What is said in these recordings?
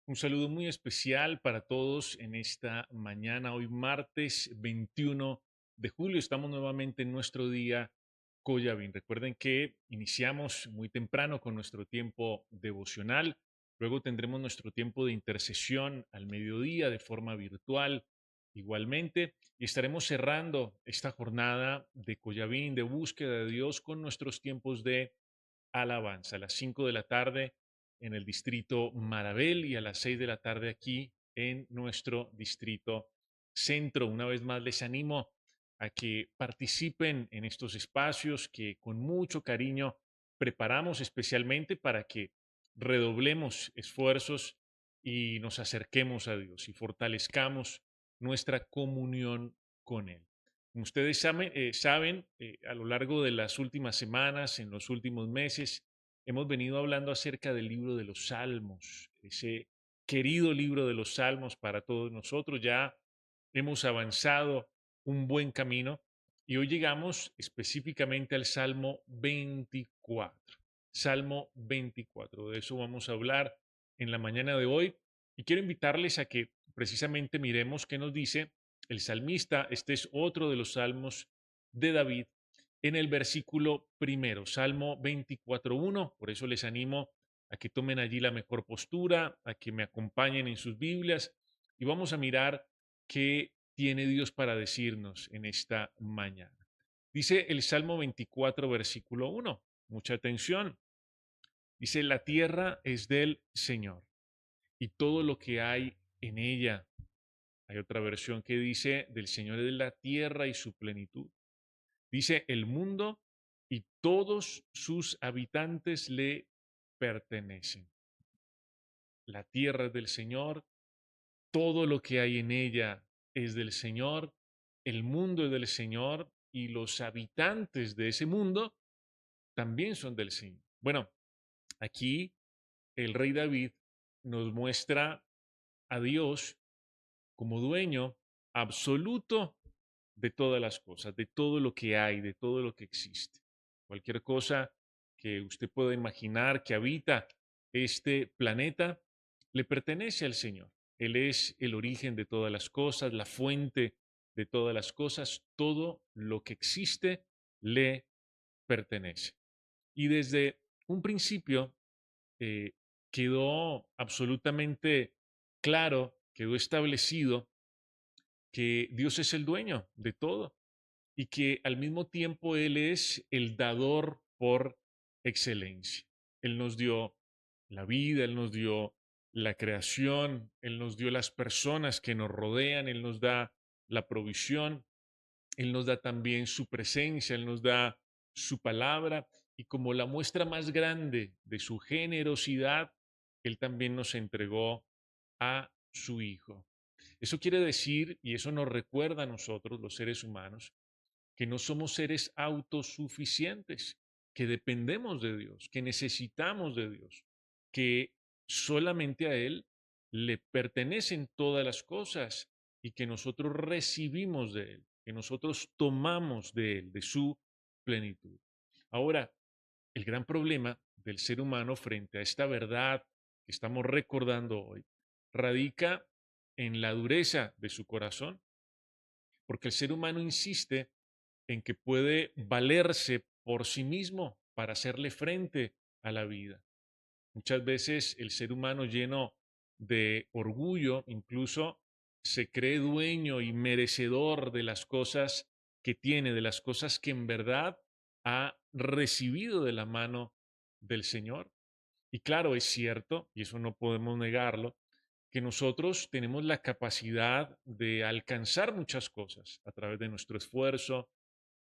Un saludo muy especial para todos en esta mañana, hoy martes 21 de julio. Estamos nuevamente en nuestro día Coyavín. Recuerden que iniciamos muy temprano con nuestro tiempo devocional. Luego tendremos nuestro tiempo de intercesión al mediodía de forma virtual igualmente. Y estaremos cerrando esta jornada de Coyavín, de búsqueda de Dios, con nuestros tiempos de alabanza. A las 5 de la tarde en el distrito Marabel y a las 6 de la tarde aquí en nuestro distrito centro. Una vez más les animo a que participen en estos espacios que con mucho cariño preparamos especialmente para que redoblemos esfuerzos y nos acerquemos a Dios y fortalezcamos nuestra comunión con Él. Como ustedes saben, a lo largo de las últimas semanas, en los últimos meses, hemos venido hablando acerca del libro de los Salmos, ese querido libro de los Salmos para todos nosotros. Ya hemos avanzado un buen camino y hoy llegamos específicamente al Salmo 24. Salmo 24, de eso vamos a hablar en la mañana de hoy y quiero invitarles a que precisamente miremos qué nos dice el salmista. Este es otro de los salmos de David en el versículo primero, Salmo 24:1. Por eso les animo a que tomen allí la mejor postura, a que me acompañen en sus Biblias y vamos a mirar qué tiene Dios para decirnos en esta mañana. Dice el Salmo 24, versículo 1. Mucha atención. Dice, la tierra es del Señor y todo lo que hay en ella. Hay otra versión que dice, del Señor es la tierra y su plenitud. Dice, el mundo y todos sus habitantes le pertenecen. La tierra es del Señor, todo lo que hay en ella es del Señor, el mundo es del Señor y los habitantes de ese mundo también son del Señor. Bueno, aquí el rey David nos muestra a Dios como dueño absoluto de todas las cosas, de todo lo que hay, de todo lo que existe. Cualquier cosa que usted pueda imaginar que habita este planeta le pertenece al Señor. Él es el origen de todas las cosas, la fuente de todas las cosas, todo lo que existe le pertenece. Y desde un principio eh, quedó absolutamente claro, quedó establecido que Dios es el dueño de todo y que al mismo tiempo Él es el dador por excelencia. Él nos dio la vida, Él nos dio la creación, Él nos dio las personas que nos rodean, Él nos da la provisión, Él nos da también su presencia, Él nos da su palabra y como la muestra más grande de su generosidad, Él también nos entregó a su Hijo. Eso quiere decir, y eso nos recuerda a nosotros, los seres humanos, que no somos seres autosuficientes, que dependemos de Dios, que necesitamos de Dios, que solamente a Él le pertenecen todas las cosas y que nosotros recibimos de Él, que nosotros tomamos de Él, de su plenitud. Ahora, el gran problema del ser humano frente a esta verdad que estamos recordando hoy radica en la dureza de su corazón, porque el ser humano insiste en que puede valerse por sí mismo para hacerle frente a la vida. Muchas veces el ser humano lleno de orgullo incluso se cree dueño y merecedor de las cosas que tiene, de las cosas que en verdad ha recibido de la mano del Señor. Y claro, es cierto, y eso no podemos negarlo, que nosotros tenemos la capacidad de alcanzar muchas cosas a través de nuestro esfuerzo,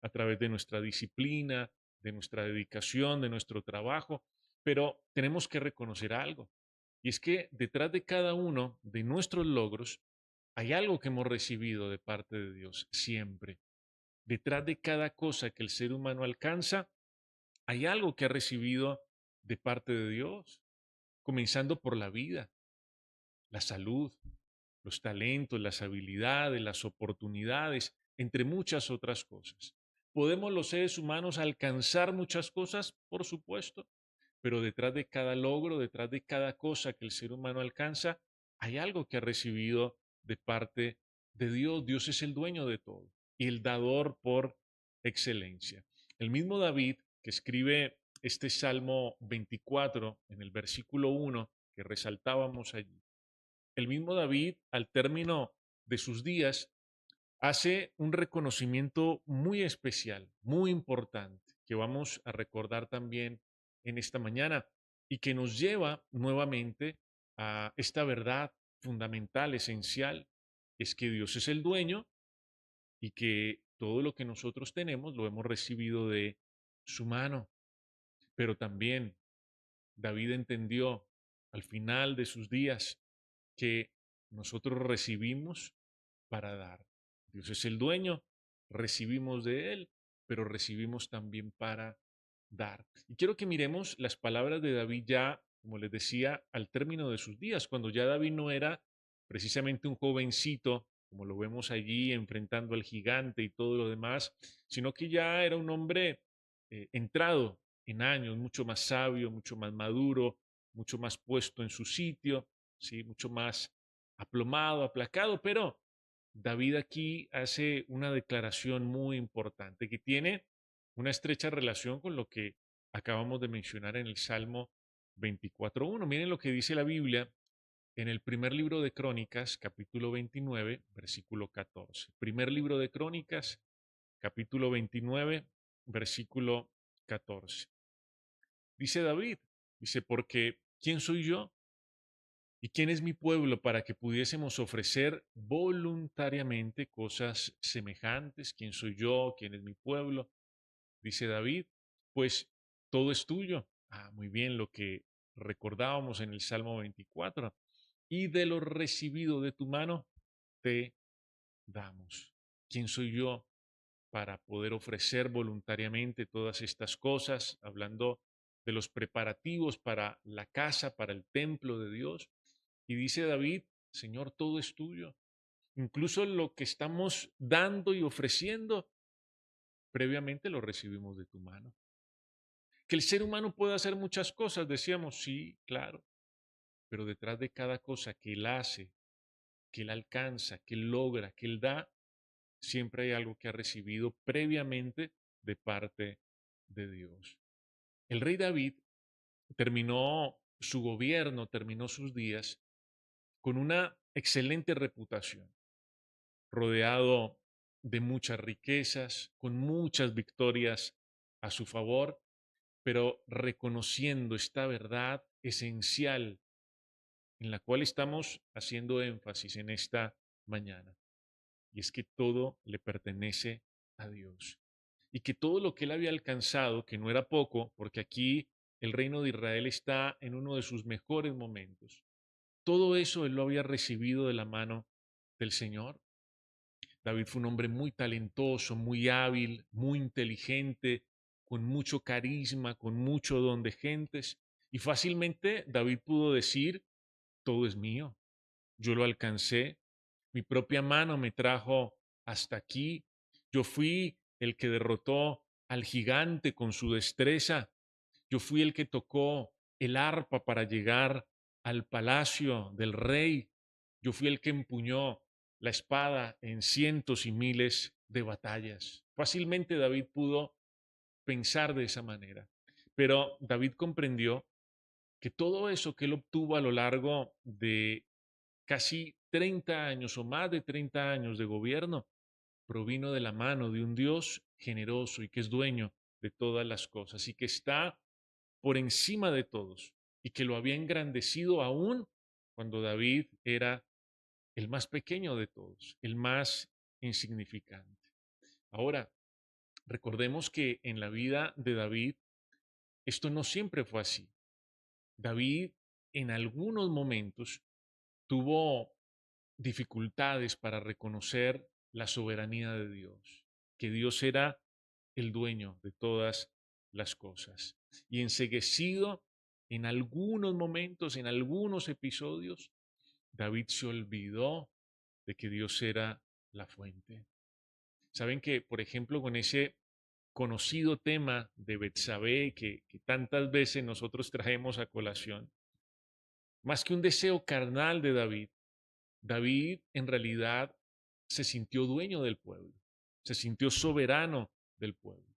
a través de nuestra disciplina, de nuestra dedicación, de nuestro trabajo, pero tenemos que reconocer algo, y es que detrás de cada uno de nuestros logros hay algo que hemos recibido de parte de Dios siempre. Detrás de cada cosa que el ser humano alcanza, hay algo que ha recibido de parte de Dios, comenzando por la vida, la salud, los talentos, las habilidades, las oportunidades, entre muchas otras cosas. ¿Podemos los seres humanos alcanzar muchas cosas? Por supuesto, pero detrás de cada logro, detrás de cada cosa que el ser humano alcanza, hay algo que ha recibido de parte de Dios. Dios es el dueño de todo y el dador por excelencia. El mismo David que escribe este Salmo 24 en el versículo 1 que resaltábamos allí, el mismo David al término de sus días hace un reconocimiento muy especial, muy importante, que vamos a recordar también en esta mañana y que nos lleva nuevamente a esta verdad fundamental, esencial, es que Dios es el dueño y que todo lo que nosotros tenemos lo hemos recibido de su mano. Pero también David entendió al final de sus días que nosotros recibimos para dar. Dios es el dueño, recibimos de Él, pero recibimos también para dar. Y quiero que miremos las palabras de David ya, como les decía, al término de sus días, cuando ya David no era precisamente un jovencito, como lo vemos allí enfrentando al gigante y todo lo demás, sino que ya era un hombre entrado en años, mucho más sabio, mucho más maduro, mucho más puesto en su sitio, ¿sí? Mucho más aplomado, aplacado, pero David aquí hace una declaración muy importante que tiene una estrecha relación con lo que acabamos de mencionar en el Salmo 24.1. Miren lo que dice la Biblia en el primer libro de Crónicas, capítulo 29, versículo 14. Primer libro de Crónicas, capítulo 29, versículo 14. Dice David, dice, porque ¿quién soy yo? ¿Y quién es mi pueblo para que pudiésemos ofrecer voluntariamente cosas semejantes? ¿Quién soy yo? ¿Quién es mi pueblo? Dice David, pues todo es tuyo. Ah, muy bien, lo que recordábamos en el Salmo 24. Y de lo recibido de tu mano te damos. ¿Quién soy yo para poder ofrecer voluntariamente todas estas cosas? Hablando de los preparativos para la casa, para el templo de Dios. Y dice David, Señor, todo es tuyo. Incluso lo que estamos dando y ofreciendo, previamente lo recibimos de tu mano. Que el ser humano puede hacer muchas cosas, decíamos, sí, claro, pero detrás de cada cosa que él hace, que él alcanza, que él logra, que él da, siempre hay algo que ha recibido previamente de parte de Dios. El rey David terminó su gobierno, terminó sus días con una excelente reputación, rodeado de muchas riquezas, con muchas victorias a su favor, pero reconociendo esta verdad esencial en la cual estamos haciendo énfasis en esta mañana, y es que todo le pertenece a Dios, y que todo lo que él había alcanzado, que no era poco, porque aquí el reino de Israel está en uno de sus mejores momentos, todo eso él lo había recibido de la mano del Señor. David fue un hombre muy talentoso, muy hábil, muy inteligente, con mucho carisma, con mucho don de gentes. Y fácilmente David pudo decir, todo es mío, yo lo alcancé, mi propia mano me trajo hasta aquí, yo fui el que derrotó al gigante con su destreza, yo fui el que tocó el arpa para llegar al palacio del rey. Yo fui el que empuñó la espada en cientos y miles de batallas. Fácilmente David pudo pensar de esa manera. Pero David comprendió que todo eso que él obtuvo a lo largo de casi 30 años o más de 30 años de gobierno provino de la mano de un Dios generoso y que es dueño de todas las cosas y que está por encima de todos y que lo había engrandecido aún cuando David era el más pequeño de todos, el más insignificante. Ahora, recordemos que en la vida de David esto no siempre fue así. David en algunos momentos tuvo dificultades para reconocer la soberanía de Dios, que Dios era el dueño de todas las cosas. Y enceguecido en algunos momentos, en algunos episodios, David se olvidó de que Dios era la fuente. Saben que, por ejemplo, con ese conocido tema de Betsabé que tantas veces nosotros traemos a colación, Más que un deseo carnal de David, David en realidad se sintió dueño del pueblo, se sintió soberano del pueblo.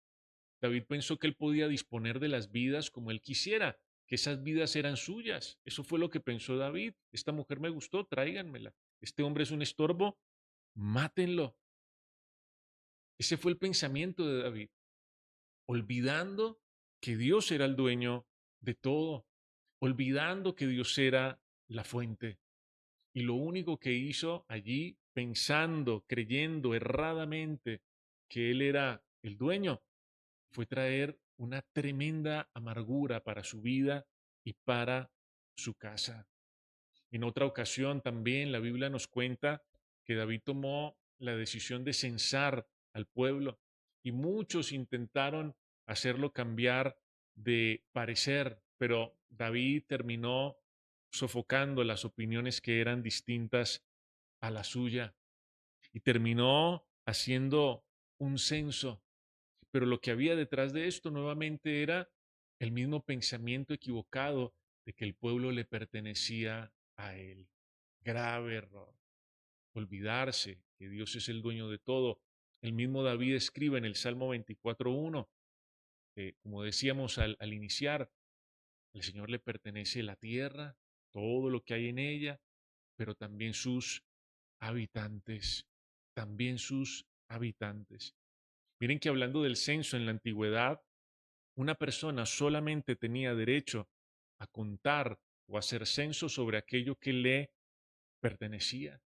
David pensó que él podía disponer de las vidas como él quisiera, que esas vidas eran suyas. Eso fue lo que pensó David. Esta mujer me gustó, tráiganmela. Este hombre es un estorbo, mátenlo. Ese fue el pensamiento de David, olvidando que Dios era el dueño de todo, olvidando que Dios era la fuente. Y lo único que hizo allí, pensando, creyendo erradamente que Él era el dueño, fue traer una tremenda amargura para su vida y para su casa. En otra ocasión también la Biblia nos cuenta que David tomó la decisión de censar al pueblo y muchos intentaron hacerlo cambiar de parecer, pero David terminó sofocando las opiniones que eran distintas a la suya y terminó haciendo un censo. Pero lo que había detrás de esto nuevamente era el mismo pensamiento equivocado de que el pueblo le pertenecía a él. Grave error. Olvidarse que Dios es el dueño de todo. El mismo David escribe en el Salmo 24.1, como decíamos al iniciar, al Señor le pertenece la tierra, todo lo que hay en ella, pero también sus habitantes, también sus habitantes. Miren que hablando del censo en la antigüedad, una persona solamente tenía derecho a contar o hacer censo sobre aquello que le pertenecía.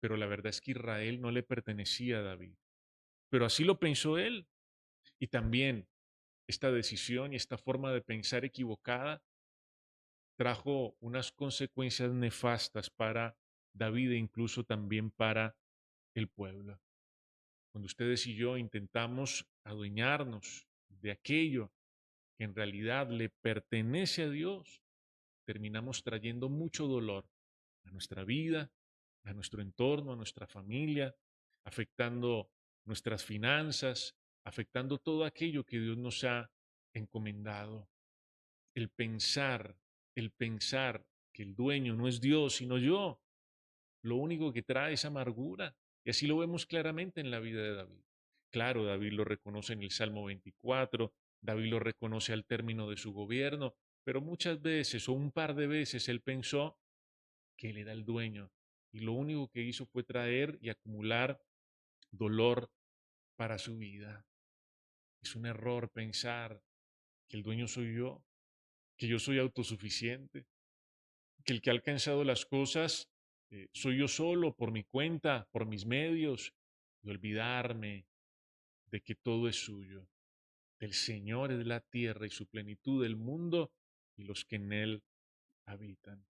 Pero la verdad es que Israel no le pertenecía a David. Pero así lo pensó él. Y también esta decisión y esta forma de pensar equivocada trajo unas consecuencias nefastas para David e incluso también para el pueblo. Cuando ustedes y yo intentamos adueñarnos de aquello que en realidad le pertenece a Dios, terminamos trayendo mucho dolor a nuestra vida, a nuestro entorno, a nuestra familia, afectando nuestras finanzas, afectando todo aquello que Dios nos ha encomendado. El pensar, el pensar que el dueño no es Dios, sino yo, lo único que trae es amargura. Y así lo vemos claramente en la vida de David. Claro, David lo reconoce en el Salmo 24, David lo reconoce al término de su gobierno, pero muchas veces o un par de veces él pensó que él era el dueño y lo único que hizo fue traer y acumular dolor para su vida. Es un error pensar que el dueño soy yo, que yo soy autosuficiente, que el que ha alcanzado las cosas soy yo solo, por mi cuenta, por mis medios, y olvidarme de que todo es suyo. Del Señor es la tierra y su plenitud, el mundo y los que en él habitan.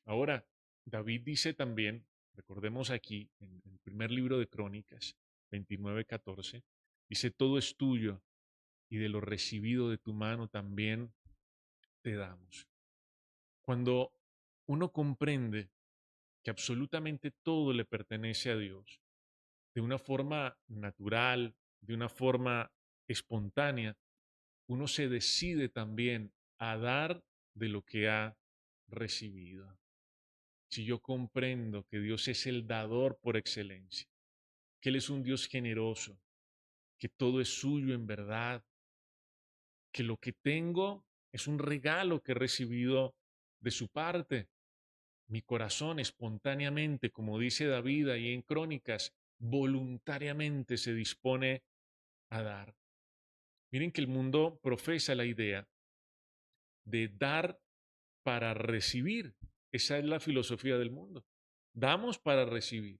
Ahora, David dice también, recordemos aquí, en el primer libro de Crónicas, 29:14, dice, todo es tuyo y de lo recibido de tu mano también te damos. Cuando uno comprende que absolutamente todo le pertenece a Dios, de una forma natural, de una forma espontánea, uno se decide también a dar de lo que ha recibido. Si yo comprendo que Dios es el dador por excelencia, que Él es un Dios generoso, que todo es suyo en verdad, que lo que tengo es un regalo que he recibido de su parte, mi corazón espontáneamente, como dice David ahí en Crónicas, voluntariamente se dispone a dar. Miren que el mundo profesa la idea de dar para recibir. Esa es la filosofía del mundo. Damos para recibir.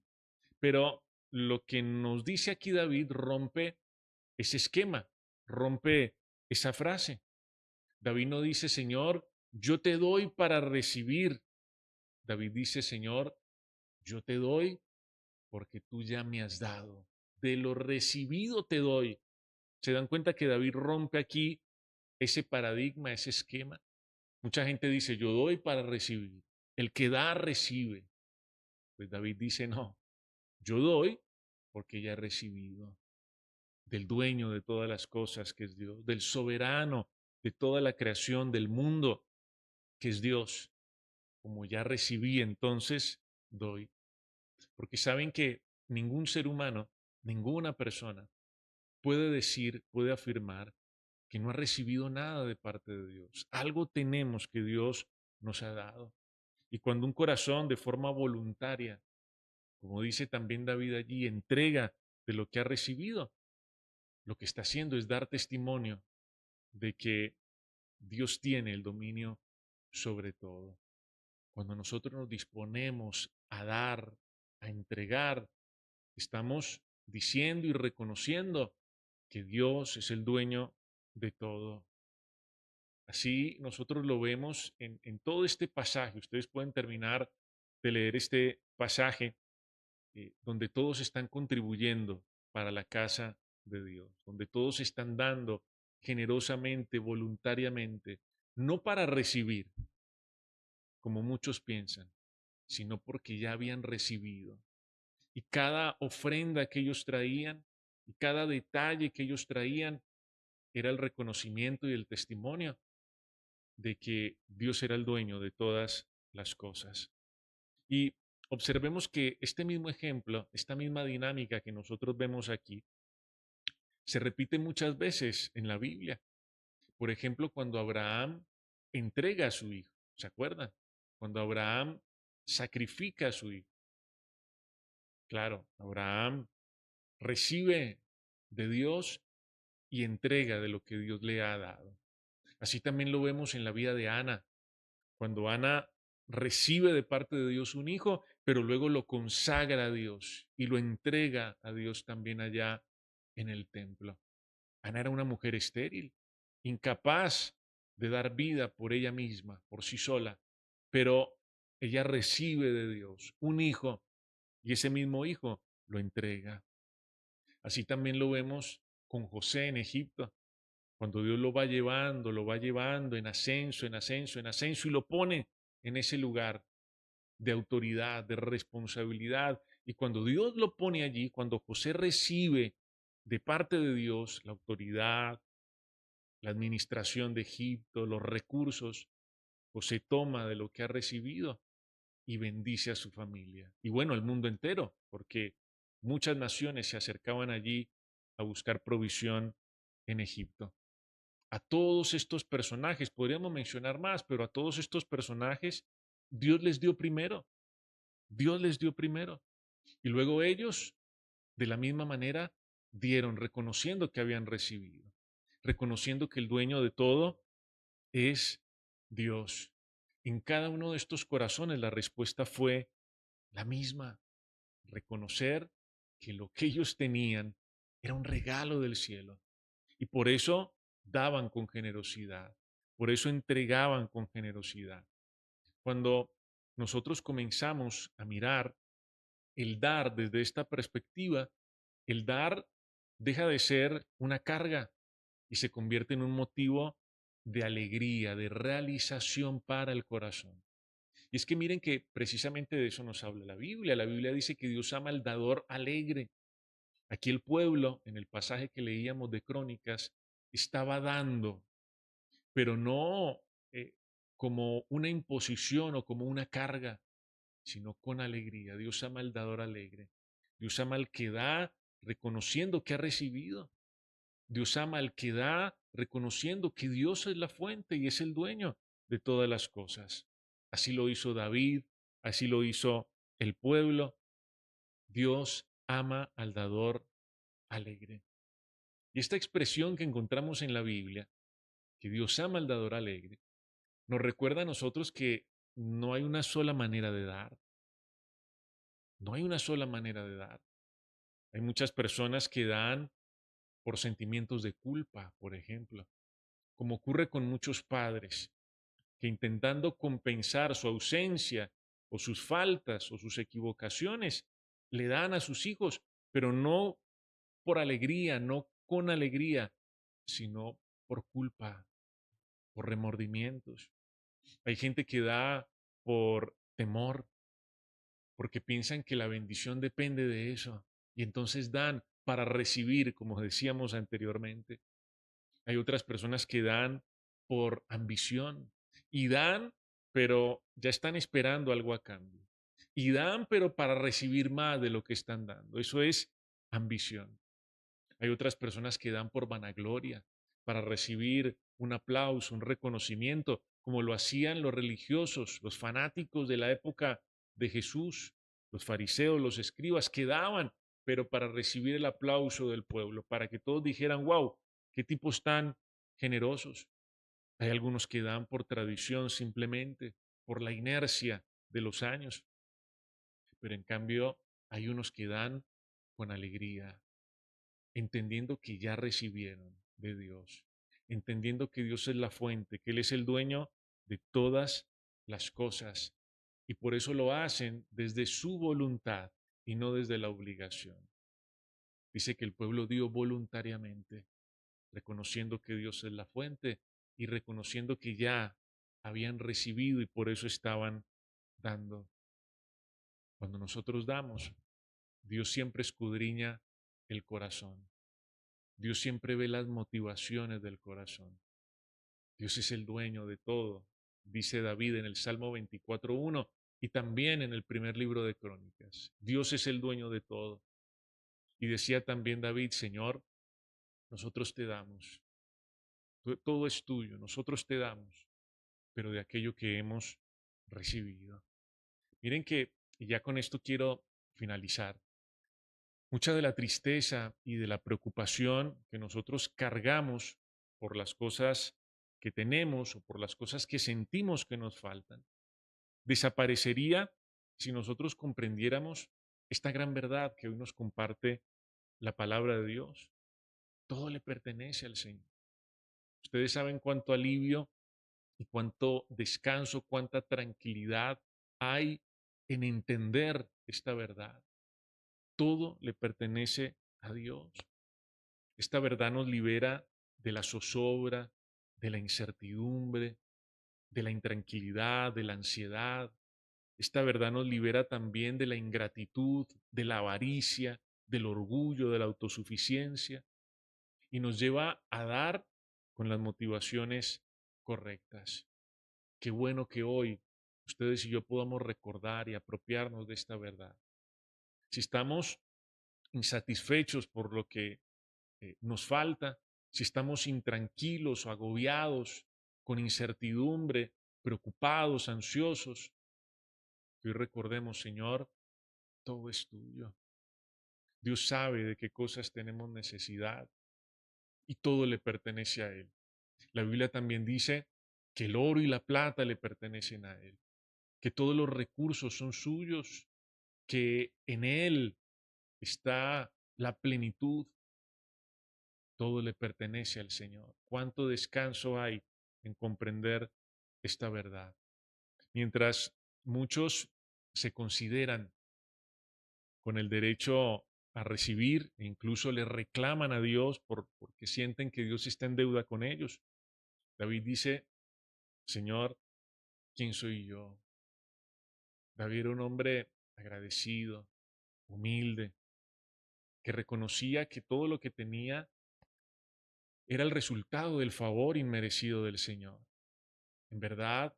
Pero lo que nos dice aquí David rompe ese esquema, rompe esa frase. David no dice, Señor, yo te doy para recibir. David dice, Señor, yo te doy porque tú ya me has dado. De lo recibido te doy. ¿Se dan cuenta que David rompe aquí ese paradigma, ese esquema? Mucha gente dice, yo doy para recibir. El que da, recibe. Pues David dice, no, yo doy porque ya he recibido del dueño de todas las cosas, que es Dios, del soberano de toda la creación del mundo, que es Dios. como ya recibí, entonces doy. Porque saben que ningún ser humano, ninguna persona puede decir, puede afirmar que no ha recibido nada de parte de Dios. Algo tenemos que Dios nos ha dado. Y cuando un corazón de forma voluntaria, como dice también David allí, entrega de lo que ha recibido, lo que está haciendo es dar testimonio de que Dios tiene el dominio sobre todo. Cuando nosotros nos disponemos a dar, a entregar, estamos diciendo y reconociendo que Dios es el dueño de todo. Así nosotros lo vemos en todo este pasaje. Ustedes pueden terminar de leer este pasaje donde todos están contribuyendo para la casa de Dios, donde todos están dando generosamente, voluntariamente, no para recibir, como muchos piensan, sino porque ya habían recibido. Y cada ofrenda que ellos traían y cada detalle que ellos traían era el reconocimiento y el testimonio de que Dios era el dueño de todas las cosas. Y observemos que este mismo ejemplo, esta misma dinámica que nosotros vemos aquí, se repite muchas veces en la Biblia. Por ejemplo, cuando Abraham entrega a su hijo, ¿se acuerdan? Cuando Abraham sacrifica a su hijo. Claro, Abraham recibe de Dios y entrega de lo que Dios le ha dado. Así también lo vemos en la vida de Ana, cuando Ana recibe de parte de Dios un hijo, pero luego lo consagra a Dios y lo entrega a Dios también allá en el templo. Ana era una mujer estéril, incapaz de dar vida por ella misma, por sí sola, pero ella recibe de Dios un hijo y ese mismo hijo lo entrega. Así también lo vemos con José en Egipto, cuando Dios lo va llevando en ascenso, en ascenso, en ascenso y lo pone en ese lugar de autoridad, de responsabilidad. Y cuando Dios lo pone allí, cuando José recibe de parte de Dios la autoridad, la administración de Egipto, los recursos, José toma de lo que ha recibido y bendice a su familia. Y bueno, al mundo entero, porque muchas naciones se acercaban allí a buscar provisión en Egipto. A todos estos personajes, podríamos mencionar más, pero a todos estos personajes Dios les dio primero, Dios les dio primero. Y luego ellos, de la misma manera, dieron, reconociendo que habían recibido, reconociendo que el dueño de todo es Dios. En cada uno de estos corazones la respuesta fue la misma, reconocer que lo que ellos tenían era un regalo del cielo. Y por eso daban con generosidad, por eso entregaban con generosidad. Cuando nosotros comenzamos a mirar el dar desde esta perspectiva, el dar deja de ser una carga y se convierte en un motivo de alegría, de realización para el corazón. Y es que miren que precisamente de eso nos habla la Biblia. La Biblia dice que Dios ama al dador alegre. Aquí el pueblo, en el pasaje que leíamos de Crónicas, estaba dando, pero no como una imposición o como una carga, sino con alegría. Dios ama al dador alegre. Dios ama al que da reconociendo que ha recibido. Dios ama al que da reconociendo que Dios es la fuente y es el dueño de todas las cosas. Así lo hizo David, así lo hizo el pueblo. Dios ama al dador alegre. Y esta expresión que encontramos en la Biblia, que Dios ama al dador alegre, nos recuerda a nosotros que no hay una sola manera de dar. No hay una sola manera de dar. Hay muchas personas que dan por sentimientos de culpa, por ejemplo, como ocurre con muchos padres que intentando compensar su ausencia o sus faltas o sus equivocaciones, le dan a sus hijos, pero no por alegría, no con alegría, sino por culpa, por remordimientos. Hay gente que da por temor, porque piensan que la bendición depende de eso, y entonces dan para recibir, como decíamos anteriormente. Hay otras personas que dan por ambición y dan pero ya están esperando algo a cambio. Y dan, pero para recibir más de lo que están dando. Eso es ambición. Hay otras personas que dan por vanagloria, para recibir un aplauso, un reconocimiento, como lo hacían los religiosos, los fanáticos de la época de Jesús, los fariseos, los escribas, que daban, pero para recibir el aplauso del pueblo, para que todos dijeran, wow, qué tipos tan generosos. Hay algunos que dan por tradición simplemente, por la inercia de los años, pero en cambio hay unos que dan con alegría, entendiendo que ya recibieron de Dios, entendiendo que Dios es la fuente, que Él es el dueño de todas las cosas. Y por eso lo hacen desde su voluntad y no desde la obligación. Dice que el pueblo dio voluntariamente, reconociendo que Dios es la fuente y reconociendo que ya habían recibido y por eso estaban dando. Cuando nosotros damos, Dios siempre escudriña el corazón. Dios siempre ve las motivaciones del corazón. Dios es el dueño de todo, dice David en el Salmo 24:1 y también en el primer libro de Crónicas. Dios es el dueño de todo. Y decía también David, Señor, nosotros te damos, todo es tuyo, nosotros te damos, pero de aquello que hemos recibido. Miren que, y ya con esto quiero finalizar, mucha de la tristeza y de la preocupación que nosotros cargamos por las cosas que tenemos o por las cosas que sentimos que nos faltan, desaparecería si nosotros comprendiéramos esta gran verdad que hoy nos comparte la palabra de Dios. Todo le pertenece al Señor. Ustedes saben cuánto alivio y cuánto descanso, cuánta tranquilidad hay en entender esta verdad. Todo le pertenece a Dios. Esta verdad nos libera de la zozobra, de la incertidumbre, de la intranquilidad, de la ansiedad. Esta verdad nos libera también de la ingratitud, de la avaricia, del orgullo, de la autosuficiencia y nos lleva a dar con las motivaciones correctas. Qué bueno que hoy ustedes y yo podamos recordar y apropiarnos de esta verdad. Si estamos insatisfechos por lo que nos falta, si estamos intranquilos o agobiados, con incertidumbre, preocupados, ansiosos, que hoy recordemos, Señor, todo es tuyo. Dios sabe de qué cosas tenemos necesidad y todo le pertenece a Él. La Biblia también dice que el oro y la plata le pertenecen a Él, que todos los recursos son suyos, que en Él está la plenitud, todo le pertenece al Señor. ¿Cuánto descanso hay en comprender esta verdad? Mientras muchos se consideran con el derecho a recibir e incluso le reclaman a Dios porque sienten que Dios está en deuda con ellos. David dice, Señor, ¿quién soy yo? David era un hombre agradecido, humilde, que reconocía que todo lo que tenía era el resultado del favor inmerecido del Señor. En verdad,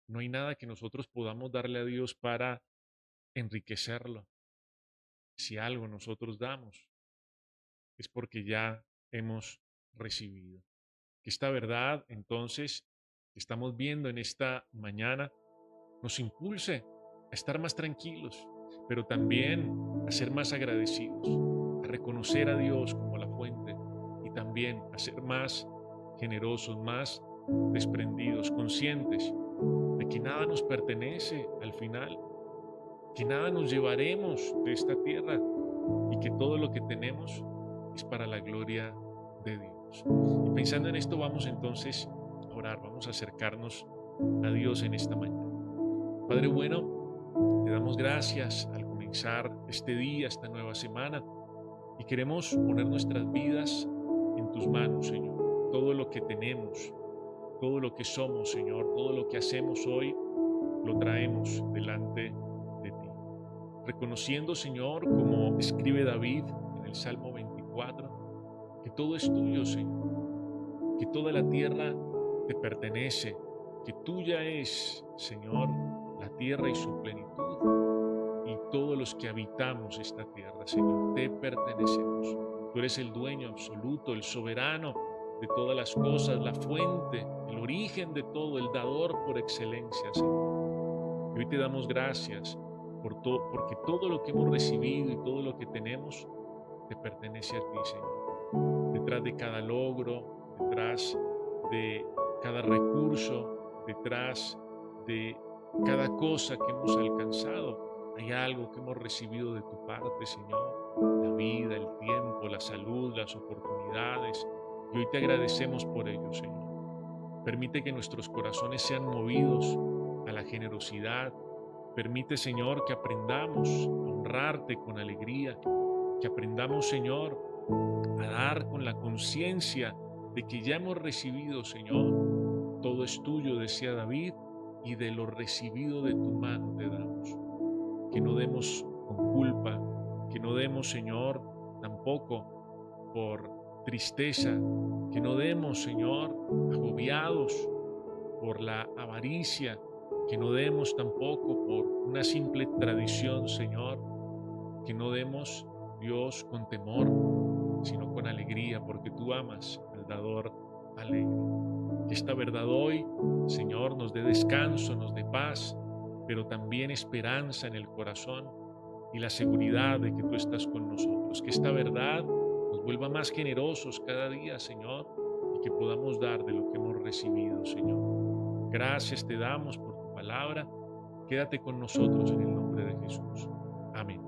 no hay nada que nosotros podamos darle a Dios para enriquecerlo. Si algo nosotros damos, es porque ya hemos recibido. Que esta verdad, entonces, que estamos viendo en esta mañana, nos impulse a estar más tranquilos, pero también a ser más agradecidos, a reconocer a Dios como la fuente y también a ser más generosos, más desprendidos, conscientes de que nada nos pertenece al final, que nada nos llevaremos de esta tierra y que todo lo que tenemos es para la gloria de Dios. Y pensando en esto, vamos entonces a orar, vamos a acercarnos a Dios en esta mañana. Padre bueno, te damos gracias al comenzar este día, esta nueva semana, y queremos poner nuestras vidas en tus manos, Señor. Todo lo que tenemos, todo lo que somos, Señor, todo lo que hacemos hoy, lo traemos delante de ti. Reconociendo, Señor, como escribe David en el Salmo 24, que todo es tuyo, Señor, que toda la tierra te pertenece, que tuya es, Señor, la tierra y su plenitud, y todos los que habitamos esta tierra, Señor, te pertenecemos. Tú eres el dueño absoluto, el soberano de todas las cosas, la fuente, el origen de todo, el dador por excelencia, Señor. Y hoy te damos gracias porque todo lo que hemos recibido y todo lo que tenemos te pertenece a ti, Señor. Detrás de cada logro, detrás de cada recurso, detrás de cada cosa que hemos alcanzado, hay algo que hemos recibido de tu parte, Señor. La vida, el tiempo, la salud, las oportunidades. Y hoy te agradecemos por ello, Señor. Permite que nuestros corazones sean movidos a la generosidad. Permite, Señor, que aprendamos a honrarte con alegría, que aprendamos, Señor, a dar con la conciencia de que ya hemos recibido, Señor. Todo es tuyo, decía David, y de lo recibido de tu mano te damos. Que no demos con culpa, que no demos, Señor, tampoco por tristeza, que no demos, Señor, agobiados por la avaricia, que no demos tampoco por una simple tradición, Señor, que no demos, Dios, con temor, sino con alegría, porque tú amas al dador alegre. Que esta verdad hoy, Señor, nos dé descanso, nos dé paz, pero también esperanza en el corazón y la seguridad de que tú estás con nosotros. Que esta verdad nos vuelva más generosos cada día, Señor, y que podamos dar de lo que hemos recibido, Señor. Gracias te damos por tu palabra. Quédate con nosotros en el nombre de Jesús. Amén.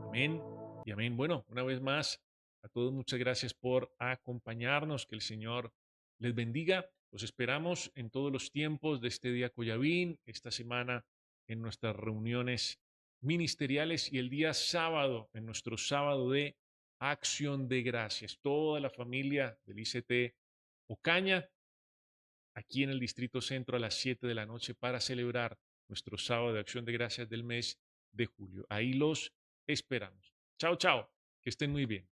Amén y amén. Bueno, una vez más, a todos muchas gracias por acompañarnos. Que el Señor les bendiga. Los esperamos en todos los tiempos de este día Coyavín, esta semana en nuestras reuniones ministeriales y el día sábado, en nuestro sábado de acción de gracias. Toda la familia del ICT Ocaña, aquí en el Distrito Centro a las 7 de la noche para celebrar nuestro sábado de acción de gracias del mes de julio. Ahí los esperamos. Chao, chao. Que estén muy bien.